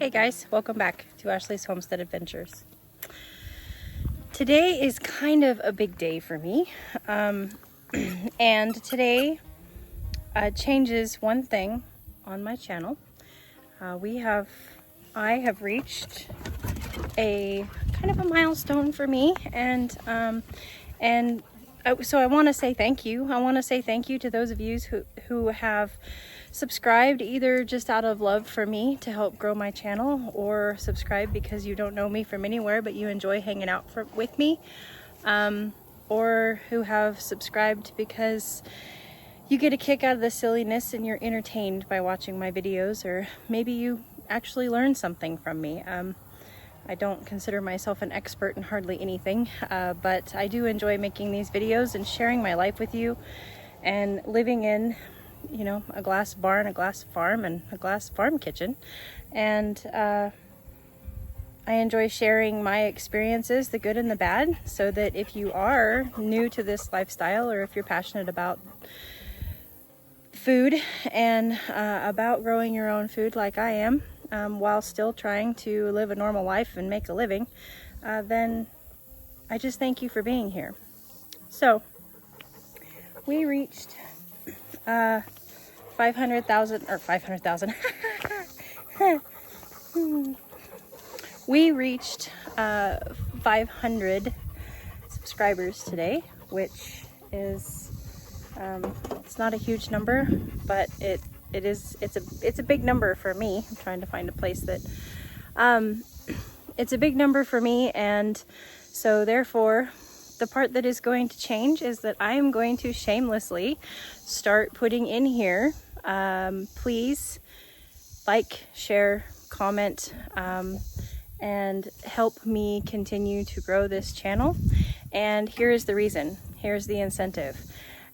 Hey guys, welcome back to Ashley's Homestead Adventures. Today is kind of a big day for me, and today changes one thing on my channel. I have reached a kind of a milestone for me, so I want to say thank you. I want to say thank you to those of you who have subscribed either just out of love for me to help grow my channel, or subscribe because you don't know me from anywhere but you enjoy hanging out with me, or who have subscribed because you get a kick out of the silliness and you're entertained by watching my videos, or maybe you actually learn something from me. I don't consider myself an expert in hardly anything, but I do enjoy making these videos and sharing my life with you, and living in, you know, a glass barn, a glass farm, and a glass farm kitchen. And I enjoy sharing my experiences, the good and the bad, so that if you are new to this lifestyle, or if you're passionate about food and about growing your own food like I am, while still trying to live a normal life and make a living, then I just thank you for being here. So we reached 500,000, or 500,000. We reached 500 subscribers today, which is it's not a huge number, but it's a big number for me. I'm trying to find a place that it's a big number for me, and so therefore the part that is going to change is that I am going to shamelessly start putting in here, please like, share, comment, and help me continue to grow this channel. And here's the reason, here's the incentive.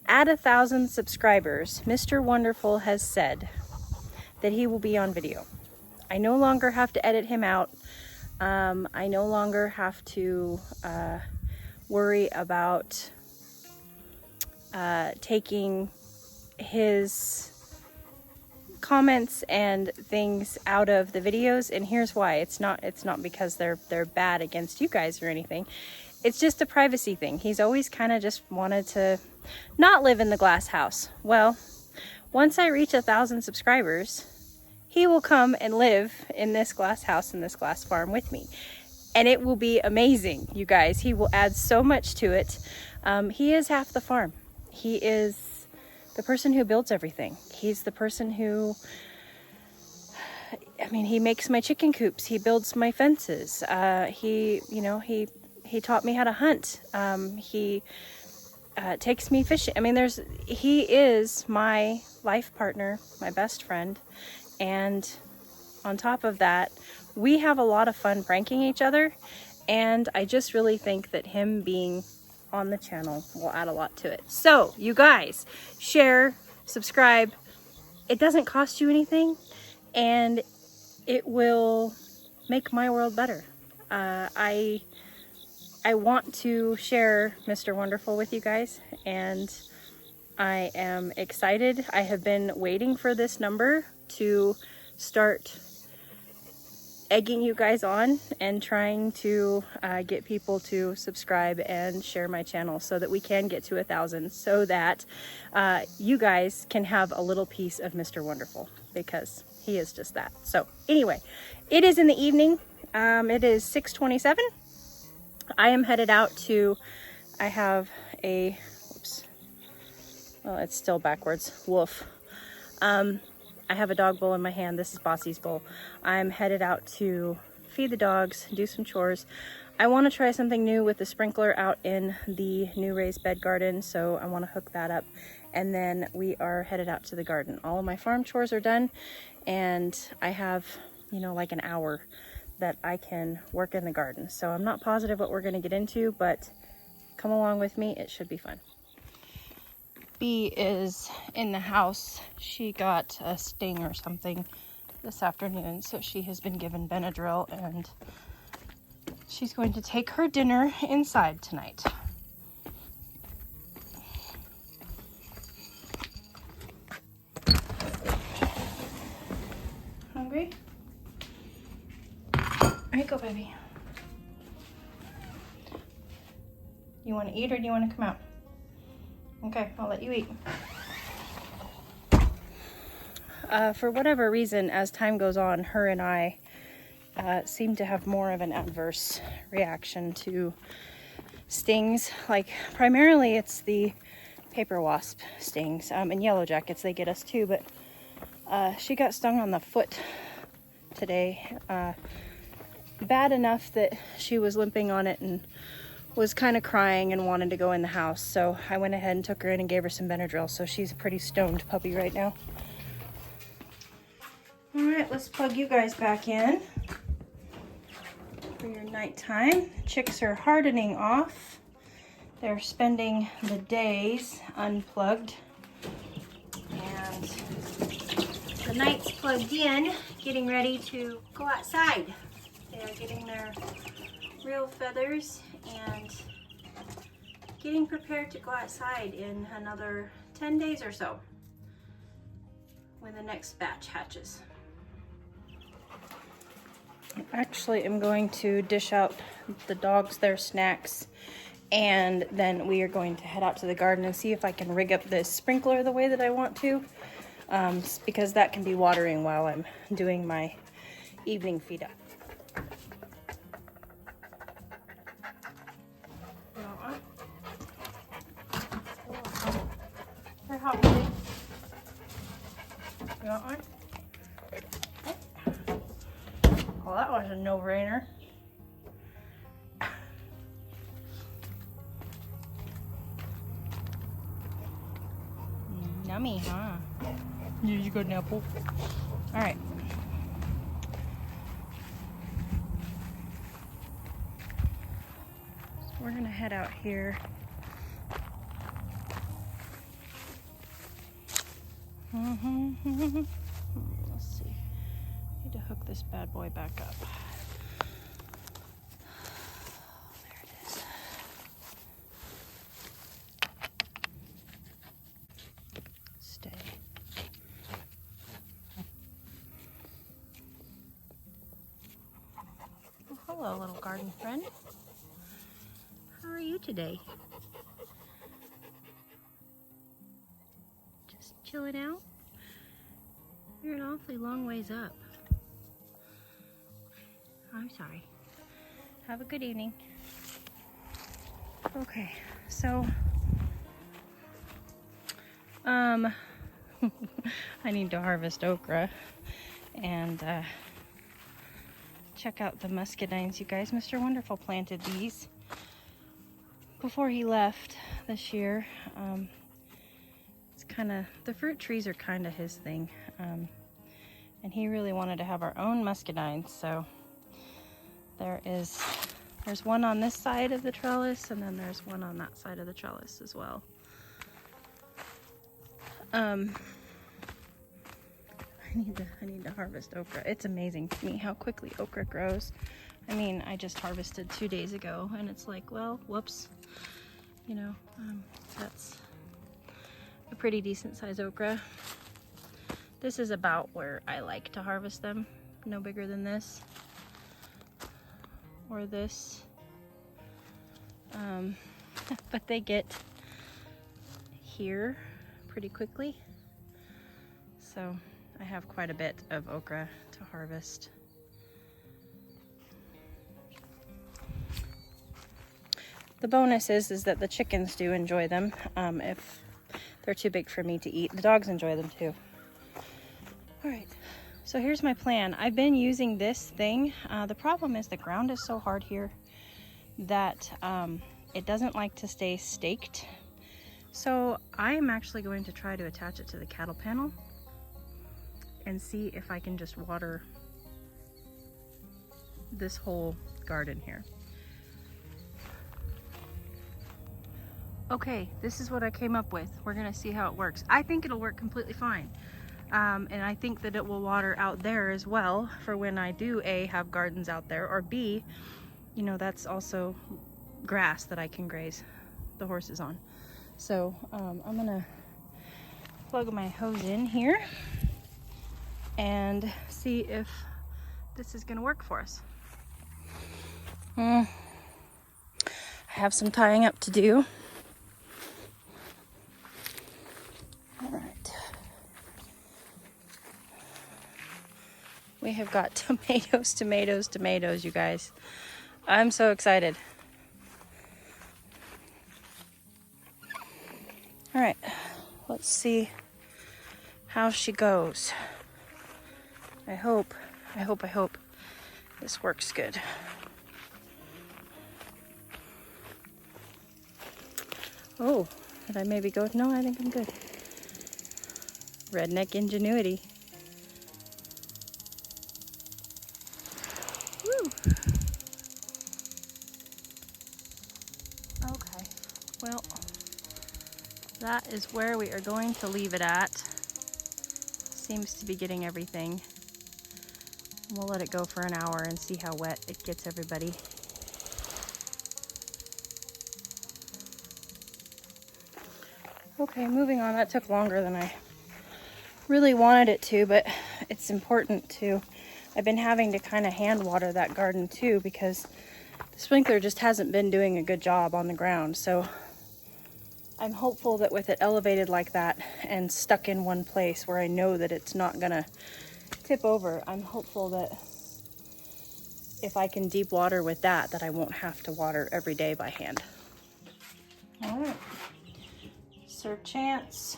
At 1,000 subscribers, Mr. Wonderful has said that he will be on video. I no longer have to edit him out. I no longer have to worry about taking his comments and things out of the videos, and here's why. It's not because they're bad against you guys or anything. It's just a privacy thing. He's always kind of just wanted to not live in the glass house. Well, once I reach 1,000 subscribers, he will come and live in this glass house, in this glass farm with me. And it will be amazing, you guys. He will add so much to it. He is half the farm. He is the person who builds everything. He's the person who, I mean, he makes my chicken coops. He builds my fences. He taught me how to hunt. He takes me fishing. I mean, he is my life partner, my best friend. And on top of that, we have a lot of fun pranking each other. And I just really think that him being on the channel will add a lot to it. So you guys, share, subscribe. It doesn't cost you anything, and it will make my world better. I want to share Mr. Wonderful with you guys, and I am excited. I have been waiting for this number to start egging you guys on and trying to get people to subscribe and share my channel so that we can get to 1,000, so that you guys can have a little piece of Mr. Wonderful, because he is just that. So anyway, it is in the evening. It is 6:27. I am headed out to, I have a, oops, well, it's still backwards, woof. I have a dog bowl in my hand. This is Bossy's bowl. I'm headed out to feed the dogs, do some chores. I want to try something new with the sprinkler out in the new raised bed garden, so I want to hook that up. And then we are headed out to the garden. All of my farm chores are done, and I have, you know, like an hour that I can work in the garden. So I'm not positive what we're going to get into, but come along with me. It should be fun. Bee is in the house. She got a sting or something this afternoon, so she has been given Benadryl, and she's going to take her dinner inside tonight. Hungry? go, baby. You want to eat or do you want to come out? Okay, I'll let you eat. For whatever reason, as time goes on, her and I seem to have more of an adverse reaction to stings. Like, primarily it's the paper wasp stings, and yellow jackets, they get us too, but she got stung on the foot today. Bad enough that she was limping on it and was kind of crying and wanted to go in the house. So I went ahead and took her in and gave her some Benadryl. So she's a pretty stoned puppy right now. All right, let's plug you guys back in for your nighttime. Chicks are hardening off. They're spending the days unplugged. And the night's plugged in, getting ready to go outside. They are getting their real feathers and getting prepared to go outside in another 10 days or so when the next batch hatches. Actually, I'm going to dish out the dogs their snacks, and then we are going to head out to the garden and see if I can rig up this sprinkler the way that I want to, because that can be watering while I'm doing my evening feed up. How big? You want one? Well, that was a no-brainer. Yummy, huh? You got an apple. All right. So we're gonna head out here. Let's see. Need to hook this bad boy back up. There it is. Stay. Oh, hello, little garden friend. How are you today? Just chilling out? You're an awfully long ways up. I'm sorry. Have a good evening. Okay, so I need to harvest okra and check out the muscadines, you guys. Mr. Wonderful planted these before he left this year. It's kind of, the fruit trees are kind of his thing. And he really wanted to have our own muscadines, so there's one on this side of the trellis, and then there's one on that side of the trellis as well. I need to harvest okra. It's amazing to me how quickly okra grows. I mean, I just harvested 2 days ago, and it's like, well, whoops, you know, that's a pretty decent size okra. This is about where I like to harvest them. No bigger than this or this. But they get here pretty quickly. So I have quite a bit of okra to harvest. The bonus is that the chickens do enjoy them. If they're too big for me to eat, the dogs enjoy them too. All right, so here's my plan. I've been using this thing. The problem is the ground is so hard here that it doesn't like to stay staked. So I am actually going to try to attach it to the cattle panel and see if I can just water this whole garden here. Okay, this is what I came up with. We're gonna see how it works. I think it'll work completely fine. And I think that it will water out there as well for when I do A, have gardens out there, or B, you know, that's also grass that I can graze the horses on. So I'm gonna plug my hose in here and see if this is gonna work for us. I have some tying up to do. All right. We have got tomatoes, tomatoes, tomatoes, you guys. I'm so excited. All right, let's see how she goes. I hope this works good. Oh, did I maybe go? No, I think I'm good. Redneck ingenuity. Woo. Okay, well, that is where we are going to leave it at. Seems to be getting everything. We'll let it go for an hour and see how wet it gets everybody. Okay, moving on. That took longer than I really wanted it to, but it's important to. I've been having to kind of hand water that garden too because the sprinkler just hasn't been doing a good job on the ground. So I'm hopeful that with it elevated like that and stuck in one place where I know that it's not gonna tip over, I'm hopeful that if I can deep water with that, that I won't have to water every day by hand. All right. Sir Chance,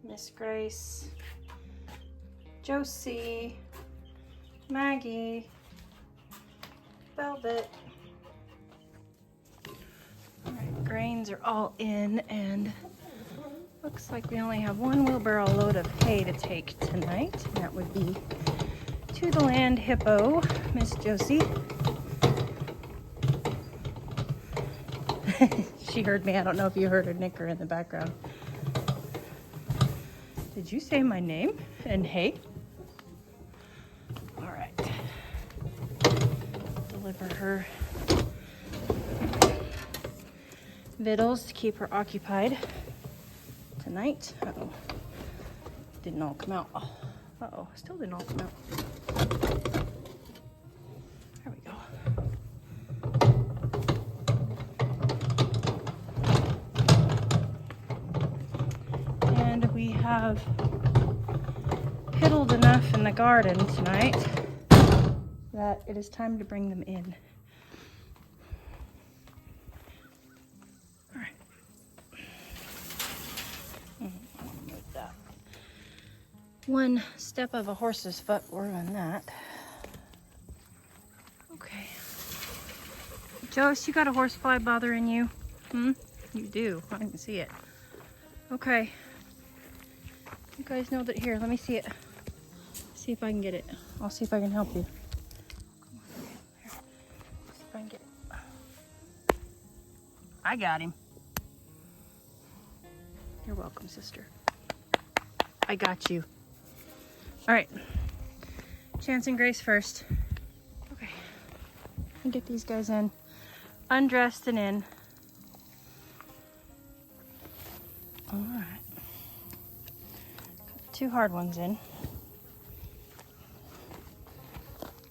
Miss Grace, Josie, Maggie, Velvet. All right, grains are all in, and looks like we only have one wheelbarrow load of hay to take tonight. And that would be to the land hippo, Miss Josie. She heard me. I don't know if you heard her nicker in the background. Did you say my name and hay? All right. Deliver her victuals to keep her occupied tonight. Uh-oh. Didn't all come out. Uh-oh, still didn't all come out. There we go. And we have piddled enough in the garden tonight that it is time to bring them in. All right. Move that. One step of a horse's foot, we're on that. Okay. Joyce, you got a horsefly bothering you? You do. I can see it. Okay. You guys know that. Here, let me see it. See if I can get it. I'll see if I can help you. Come on, here. See if I can get it. I got him. You're welcome, sister. I got you. All right. Chance and Grace first. Okay. I'll get these guys in. Undressed and in. All right. Got the two hard ones in.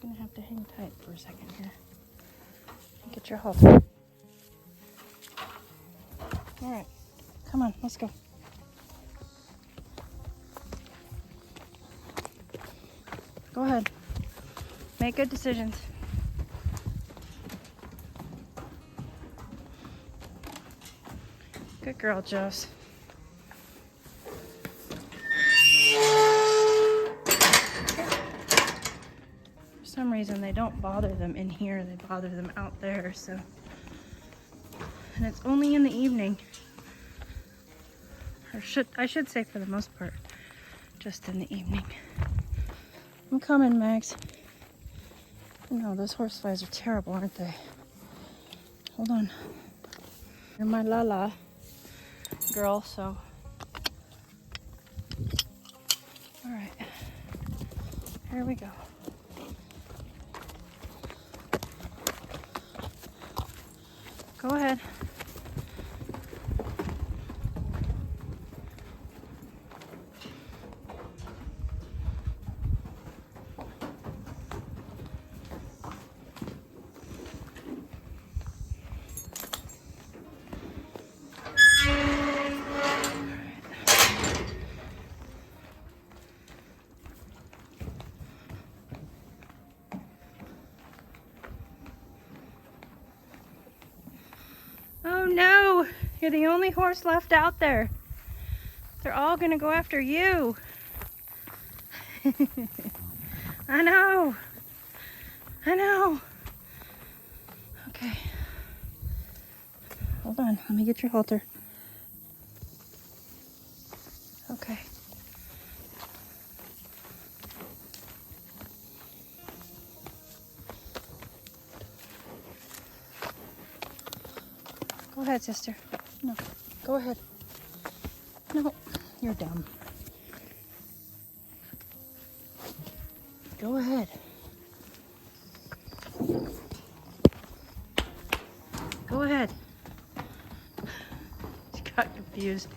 Gonna have to hang tight for a second here. Get your halter. All right. Come on, let's go. Go ahead. Make good decisions. Good girl, Joss. For some reason, they don't bother them in here. They bother them out there, so. And it's only in the evening. Or I should say for the most part, just in the evening. I'm coming, Max. No, those horseflies are terrible, aren't they? Hold on. You're my la-la girl, so. All right. Here we go. Go ahead. You're the only horse left out there. They're all gonna go after you. I know. I know. Okay. Hold on, let me get your halter. Okay. Go ahead, sister. No, go ahead. No, you're dumb. Go ahead. Go ahead. She got confused.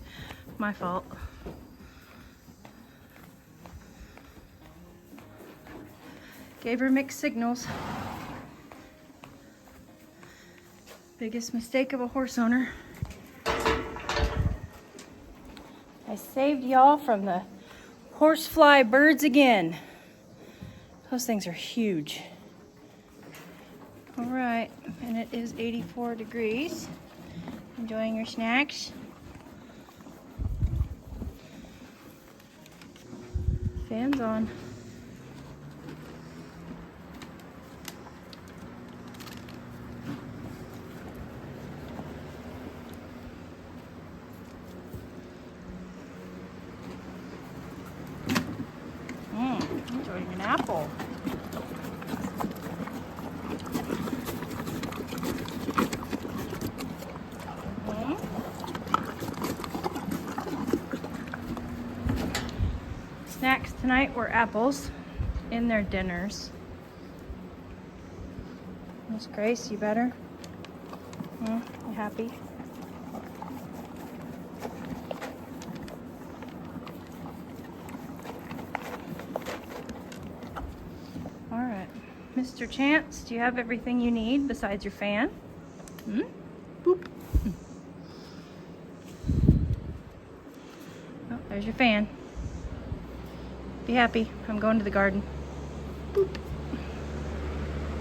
My fault. Gave her mixed signals. Biggest mistake of a horse owner. I saved y'all from the horsefly birds again. Those things are huge. All right, and it is 84 degrees. Enjoying your snacks? Fan's on. Enjoying an apple. Snacks tonight were apples in their dinners. Miss Grace, you better? You happy? All right. Mr. Chance, do you have everything you need besides your fan? Boop. Oh, there's your fan. Be happy. I'm going to the garden. Boop.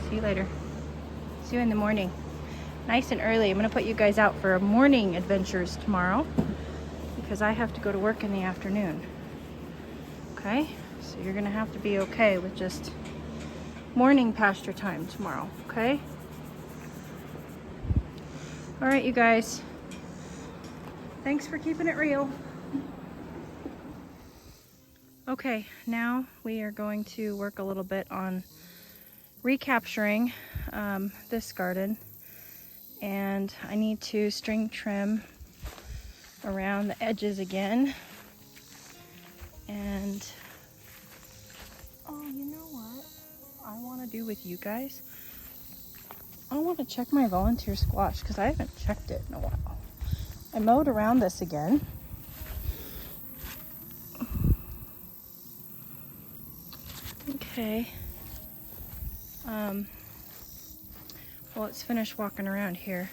See you later. See you in the morning. Nice and early. I'm going to put you guys out for morning adventures tomorrow because I have to go to work in the afternoon. Okay? So you're going to have to be okay with just morning pasture time tomorrow. Okay? All right, you guys. Thanks for keeping it real. Okay, now we are going to work a little bit on recapturing this garden, and I need to string trim around the edges again. And oh, you know what I want to do with you guys? I want to check my volunteer squash because I haven't checked it in a while. I mowed around this again. Okay. Well, let's finish walking around here.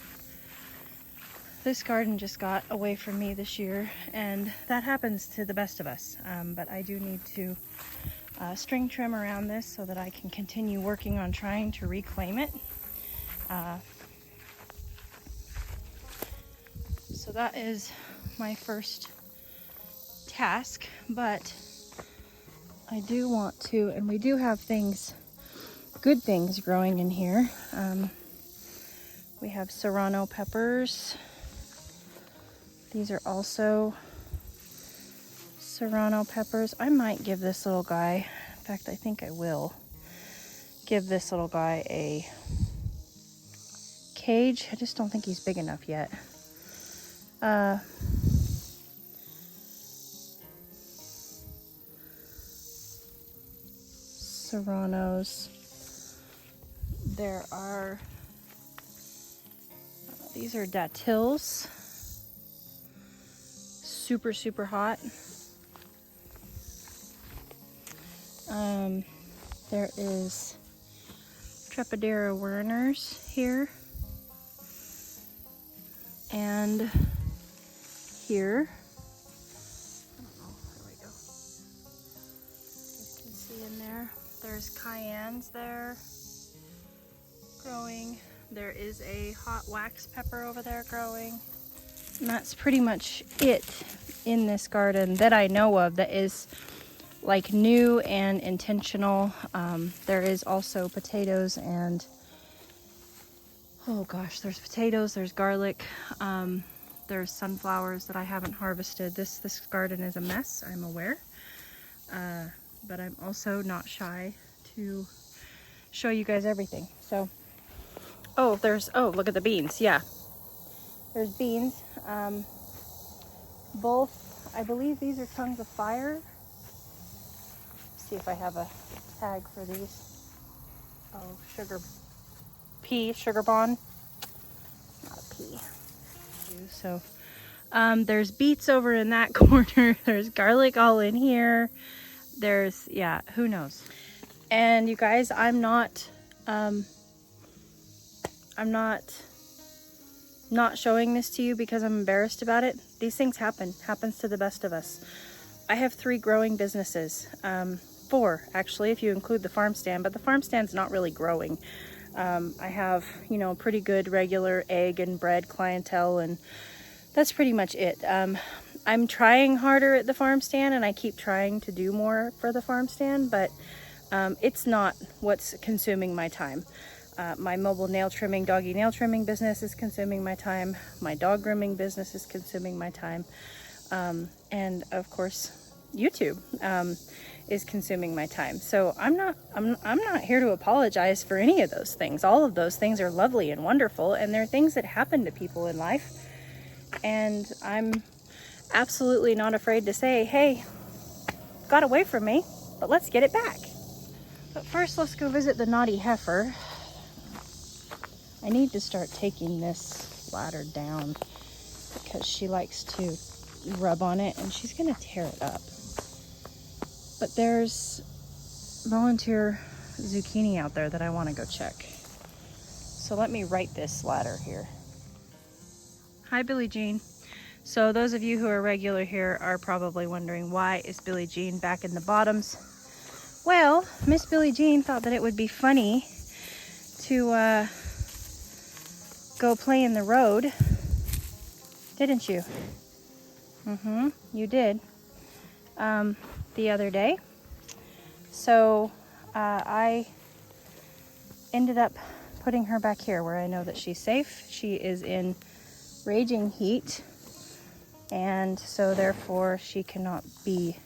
This garden just got away from me this year, and that happens to the best of us. But I do need to string trim around this so that I can continue working on trying to reclaim it. So that is my first task, but I do want to, and we do have things, good things growing in here. We have serrano peppers. These are also serrano peppers. I might give this little guy, in fact, I think I will give this little guy a cage. I just don't think he's big enough yet. Serranos. There are, these are datils. Super, super hot. There is Trepidera Werners here. And here. I don't know, there we go. You can see in there. There's cayennes there growing. There is a hot wax pepper over there growing. And that's pretty much it in this garden that I know of that is like new and intentional. There is also potatoes and, oh gosh, there's potatoes, there's garlic, there's sunflowers that I haven't harvested. This garden is a mess, I'm aware, but I'm also not shy to show you guys everything. So, oh, look at the beans. Yeah, there's beans. Both, I believe these are tongues of fire. Let's see if I have a tag for these. Oh, sugar bond. Not a pea. So, there's beets over in that corner. There's garlic all in here. There's, yeah, who knows. And you guys, I'm not showing this to you because I'm embarrassed about it. These things happens to the best of us. I have 3 growing businesses, 4 actually, if you include the farm stand, but the farm stand's not really growing. I have, you know, pretty good regular egg and bread clientele, and that's pretty much it. I'm trying harder at the farm stand, and I keep trying to do more for the farm stand, but it's not what's consuming my time. My mobile nail trimming, doggy nail trimming business is consuming my time. My dog grooming business is consuming my time. And of course, YouTube is consuming my time. So I'm not here to apologize for any of those things. All of those things are lovely and wonderful, and they're things that happen to people in life. And I'm absolutely not afraid to say, hey, got away from me, but let's get it back. But first, let's go visit the naughty heifer. I need to start taking this ladder down because she likes to rub on it and she's gonna tear it up. But there's volunteer zucchini out there that I want to go check. So let me right this ladder here. Hi, Billie Jean. So those of you who are regular here are probably wondering, why is Billie Jean back in the bottoms? Well, Miss Billie Jean thought that it would be funny to go play in the road, didn't you? You did. The other day. So I ended up putting her back here where I know that she's safe. She is in raging heat, and so therefore she cannot be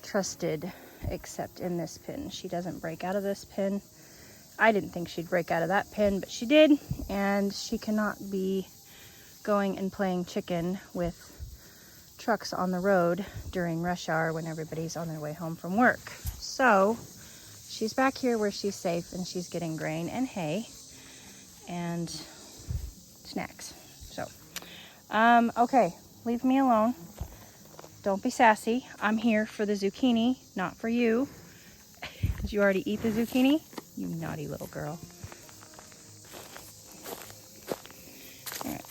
trusted except in this pen. She doesn't break out of this pen. I didn't think she'd break out of that pen, but she did, and she cannot be going and playing chicken with trucks on the road during rush hour when everybody's on their way home from work. So she's back here where she's safe, and she's getting grain and hay and snacks. So okay, leave me alone. Don't be sassy. I'm here for the zucchini, not for you. Did you already eat the zucchini? You naughty little girl. All right.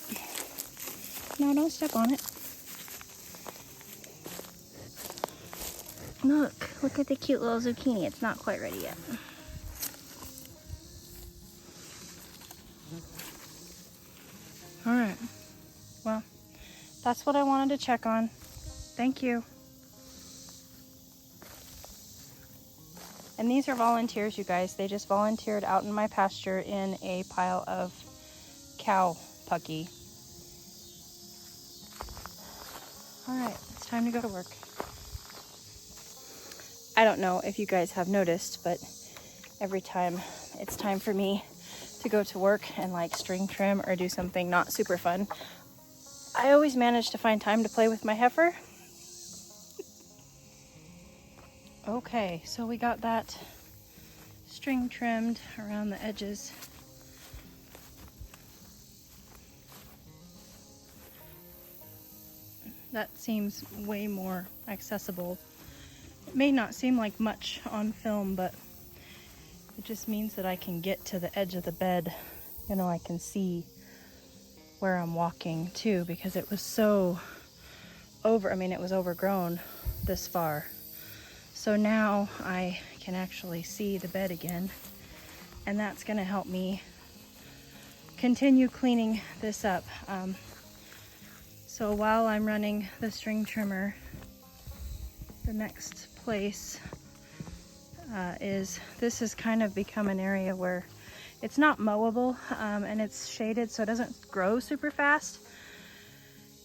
No, don't step on it. Look at the cute little zucchini. It's not quite ready yet. All right. Well, that's what I wanted to check on. Thank you. And these are volunteers, you guys. They just volunteered out in my pasture in a pile of cow pucky. All right, it's time to go to work. I don't know if you guys have noticed, but every time it's time for me to go to work and like string trim or do something not super fun, I always manage to find time to play with my heifer. Okay, so we got that string trimmed around the edges. That seems way more accessible. It may not seem like much on film, but it just means that I can get to the edge of the bed. You know, I can see where I'm walking too, because it was so it was overgrown this far. So now I can actually see the bed again, and that's gonna help me continue cleaning this up. So while I'm running the string trimmer, the next place this has kind of become an area where it's not mowable, and it's shaded so it doesn't grow super fast.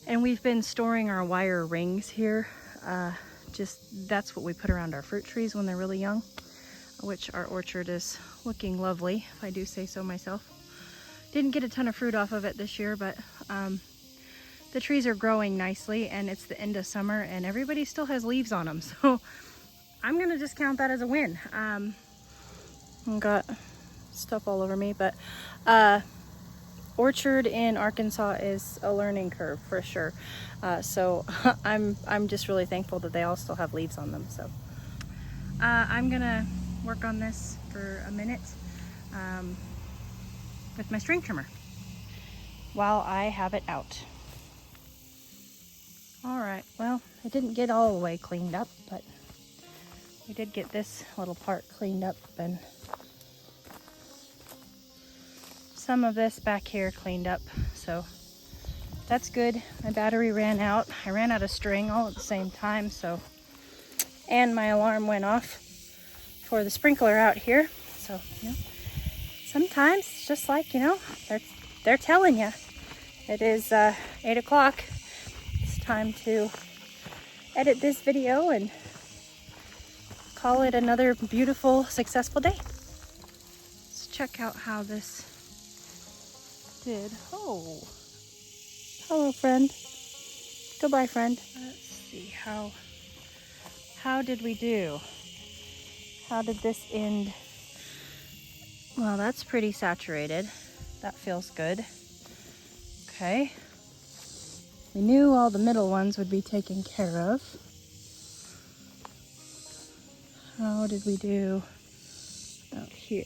And we've been storing our wire rings here. That's what we put around our fruit trees when they're really young, which our orchard is looking lovely, if I do say so myself. Didn't get a ton of fruit off of it this year, but the trees are growing nicely, and it's the end of summer and everybody still has leaves on them. So I'm gonna just count that as a win. I've got stuff all over me, but orchard in Arkansas is a learning curve for sure. So I'm just really thankful that they all still have leaves on them. So I'm gonna work on this for a minute with my string trimmer while I have it out. All right, well, I didn't get all the way cleaned up, but we did get this little part cleaned up, and some of this back here cleaned up, so that's good. My battery ran out. I ran out of string all at the same time, so, and my alarm went off for the sprinkler out here. So, you know, sometimes it's just like, you know, they're telling you. It is 8 o'clock. It's time to edit this video and call it another beautiful, successful day. Let's check out how this did. Oh, hello, friend. Goodbye, friend. Let's see, how did we do? How did this end? Well, that's pretty saturated. That feels good. Okay. We knew all the middle ones would be taken care of. How did we do out here?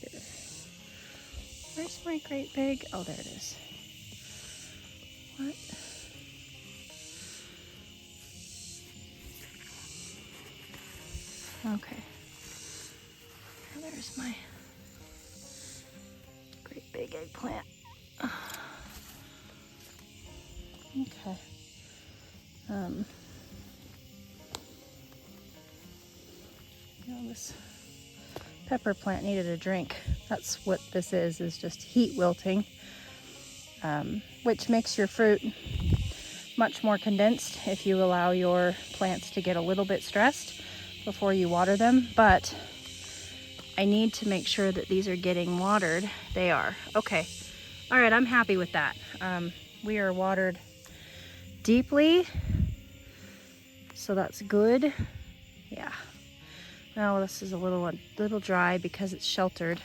Where's my great big? Oh, there it is. What? Okay. Now there's my great big eggplant. Okay. You know, this pepper plant needed a drink. That's what this is just heat wilting, which makes your fruit much more condensed if you allow your plants to get a little bit stressed before you water them. But I need to make sure that these are getting watered. They are. Okay. All right, I'm happy with that. We are watered deeply, so that's good. Yeah. Now this is a little dry because it's sheltered.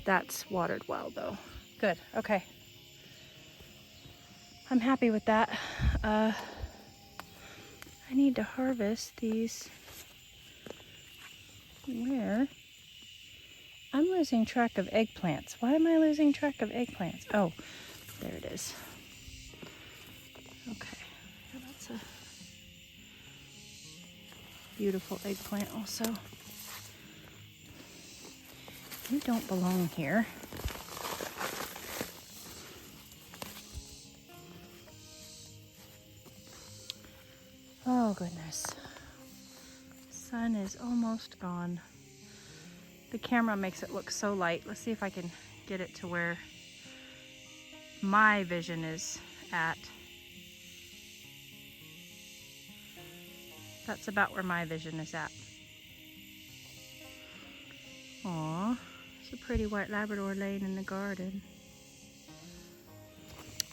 That's watered well though. Good. Okay. I'm happy with that. I need to harvest these. Where? I'm losing track of eggplants. Why am I losing track of eggplants? Oh, there it is. Okay. Yeah, that's a beautiful eggplant also. You don't belong here. Oh goodness. The sun is almost gone. The camera makes it look so light. Let's see if I can get it to where my vision is at. That's about where my vision is at. Aw, it's a pretty white Labrador laying in the garden.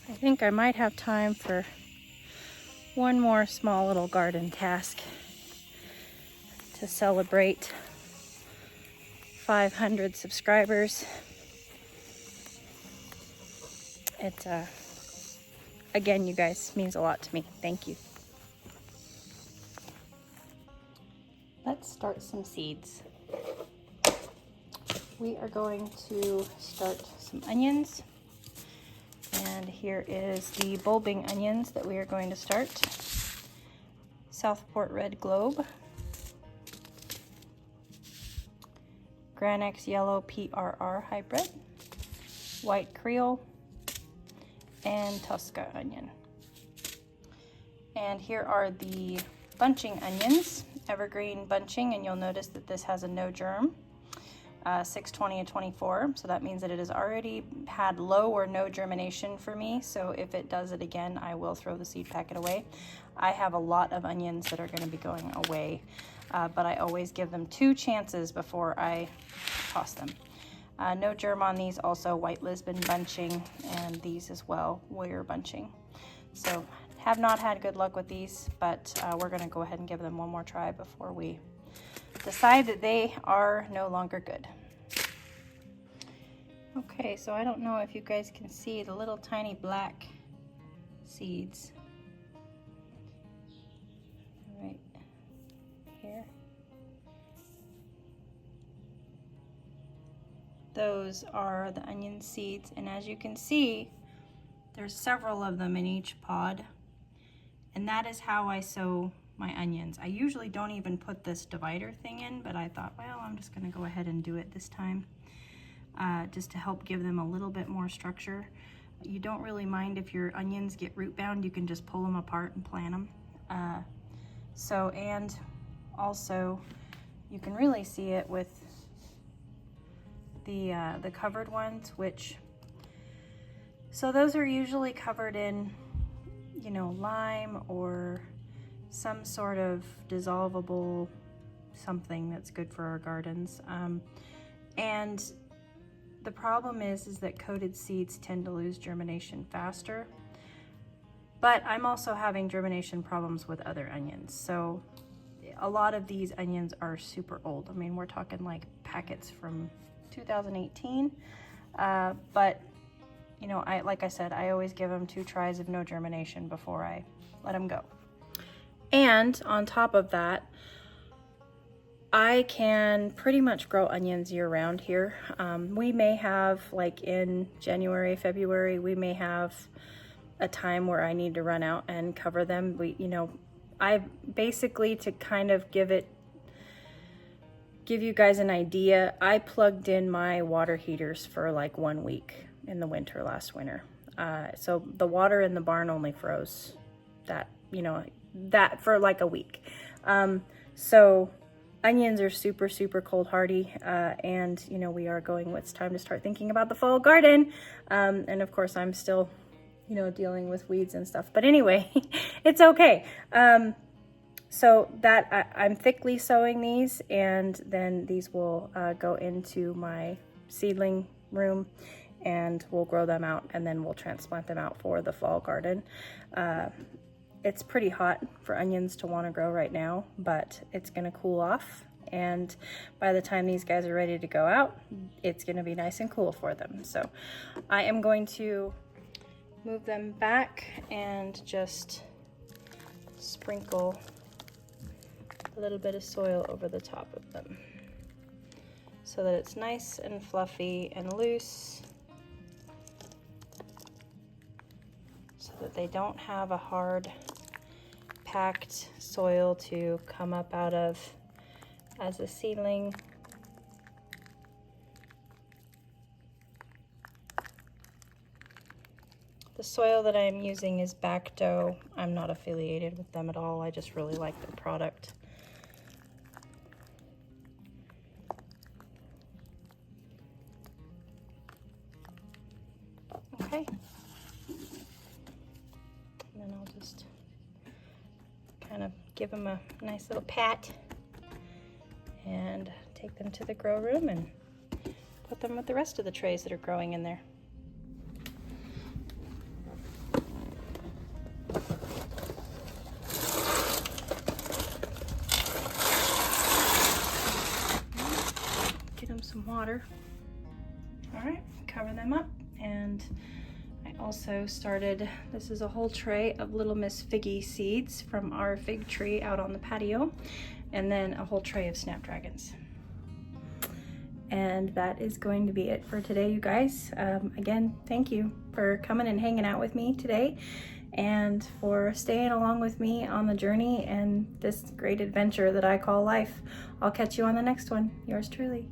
I think I might have time for one more small little garden task to celebrate 500 subscribers. It, again, you guys, means a lot to me. Thank you. Let's start some seeds. We are going to start some onions. And here is the bulbing onions that we are going to start. Southport Red Globe, Granex Yellow PRR Hybrid, White Creole, and Tosca onion. And here are the bunching onions, evergreen bunching, and you'll notice that this has a no germ, 620 and 24. So that means that it has already had low or no germination for me. So if it does it again, I will throw the seed packet away. I have a lot of onions that are going to be going away, but I always give them 2 chances before I toss them. No germ on these, also white Lisbon bunching, and these as well, warrior bunching. So have not had good luck with these, but we're going to go ahead and give them one more try before we decide that they are no longer good. Okay, so I don't know if you guys can see the little tiny black seeds right here. Those are the onion seeds, and as you can see, there's several of them in each pod, and that is how I sow my onions. I usually don't even put this divider thing in, but I thought, well, I'm just gonna go ahead and do it this time, just to help give them a little bit more structure. You don't really mind if your onions get root bound, you can just pull them apart and plant them. And also you can really see it with the covered ones, so those are usually covered in, you know, lime or some sort of dissolvable something that's good for our gardens. And the problem is that coated seeds tend to lose germination faster, but I'm also having germination problems with other onions. So a lot of these onions are super old. I mean, we're talking like packets from 2018, but you know, like I said, I always give them 2 tries of no germination before I let them go. And on top of that, I can pretty much grow onions year round here. We may have, like in January, February, we may have a time where I need to run out and cover them. I basically, to kind of give you guys an idea, I plugged in my water heaters for like 1 week in the winter last winter. So the water in the barn only froze that for like a week. So onions are super, super cold hardy. And we are it's time to start thinking about the fall garden. And of course I'm still, dealing with weeds and stuff, but anyway, it's okay. So that I'm thickly sowing these, and then these will go into my seedling room, and we'll grow them out, and then we'll transplant them out for the fall garden. It's pretty hot for onions to want to grow right now, but it's going to cool off, and by the time these guys are ready to go out, it's going to be nice and cool for them. So I am going to move them back and just sprinkle a little bit of soil over the top of them so that it's nice and fluffy and loose, so that they don't have a hard packed soil to come up out of as a seedling. The soil that I'm using is Back Dough. I'm not affiliated with them at all. I just really like their product. Okay. And then I'll just kind of give them a nice little pat and take them to the grow room and put them with the rest of the trays that are growing in there. Get them some water. All right, cover them up. And I also started, this is a whole tray of Little Miss Figgy seeds from our fig tree out on the patio, and then a whole tray of snapdragons. And that is going to be it for today, you guys. Again, thank you for coming and hanging out with me today, and for staying along with me on the journey and this great adventure that I call life. I'll catch you on the next one. Yours truly.